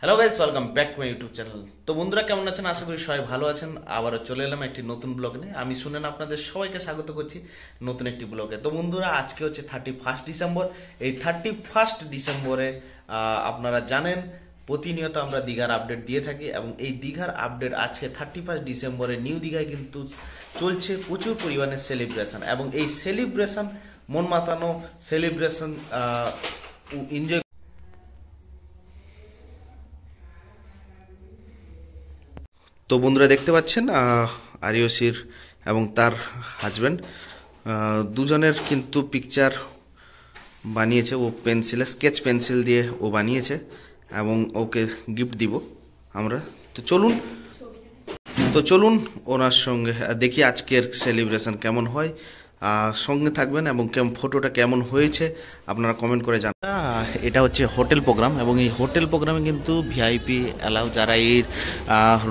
Hello guys, welcome back to my YouTube channel. তো বন্ধুরা কেমন আছেন? আশা করি সবাই ভালো আছেন। আবারও চলে এলাম একটি নতুন ব্লগ নিয়ে। আমি শুনেন আপনাদের সবাইকে স্বাগত করছি নতুন একটি ব্লগে। তো বন্ধুরা আজকে হচ্ছে 31 ডিসেম্বর। এই 31 ডিসেম্বরে আপনারা জানেন প্রতিনিয়ত আমরা দীঘার আপডেট দিয়ে থাকি এবং এই দীঘার আপডেট আজকে 31 ডিসেম্বরে নিউ দীঘায় কিন্তু চলছে প্রচুর পরিমাণে সেলিব্রেশন এবং এই সেলিব্রেশন মন মাতানো সেলিব্রেশন এনজয়। তো বন্ধুরা দেখতে পাচ্ছেন আরিয়সির এবং তার হাজব্যান্ড দুজনের কিন্তু পিকচার বানিয়েছে। ও পেন্সিলে স্কেচ পেন্সিল দিয়ে ও বানিয়েছে এবং ওকে গিফট দিব আমরা। তো চলুন ওনার সঙ্গে দেখি আজকের সেলিব্রেশন কেমন হয়। সঙ্গে থাকবেন এবং ফটোটা কেমন হয়েছে আপনারা কমেন্ট করে জানান। এটা হচ্ছে হোটেল প্রোগ্রাম এবং এই হোটেল প্রোগ্রামে কিন্তু ভিআইপি অ্যালাউ যারা এই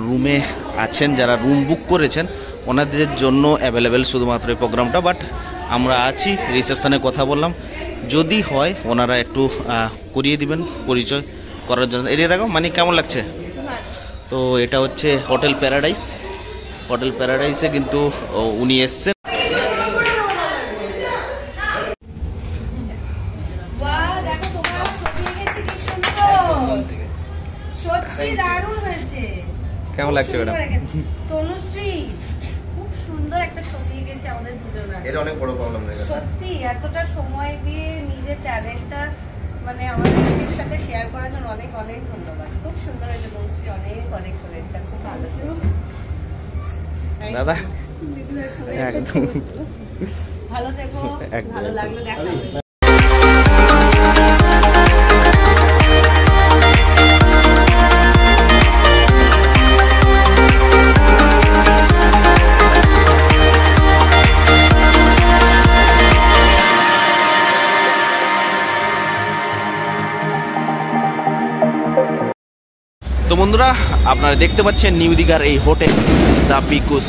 রুমে আছেন, যারা রুম বুক করেছেন ওনাদের জন্য অ্যাভেলেবেল শুধুমাত্র এই প্রোগ্রামটা। বাট আমরা আছি, রিসেপশনে কথা বললাম, যদি হয় ওনারা একটু করিয়ে দিবেন পরিচয় করার জন্য। এদিকে দেখো মানে কেমন লাগছে। তো এটা হচ্ছে হোটেল প্যারাডাইস। হোটেল প্যারাডাইসে কিন্তু উনি এসছেন। কেমন লাগছে ম্যাডাম? তনুশ্রী খুব সুন্দর একটা ছবি এঁকেছে আমাদের দুজনের। এটা অনেক বড় প্রবলেম হয়ে গেছে সত্যি, এতটা সময় দিয়ে নিজের ট্যালেন্টটা মানে আমাদের সাথে শেয়ার করার জন্য অনেক অনেক ধন্যবাদ। খুব সুন্দর হয়েছে তনুশ্রী, অনেক অনেক শুভেচ্ছা। খুব ভালো দাদা, একদম ভালো থেকো, ভালো লাগলো দেখা। তো বন্ধুরা আপনারা দেখতে পাচ্ছেন নিউ দীঘার এই হোটেল দ্য পিকুস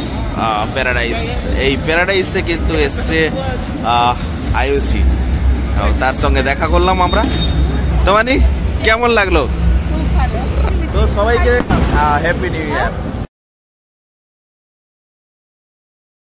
প্যারাডাইস। এই প্যারাডাইসে কিন্তু এসছে আইওসি, তার সঙ্গে দেখা করলাম আমরা। তো মানে কেমন লাগলো? খুব ভালো। তো সবাইকে হ্যাপি নিউ ইয়ার।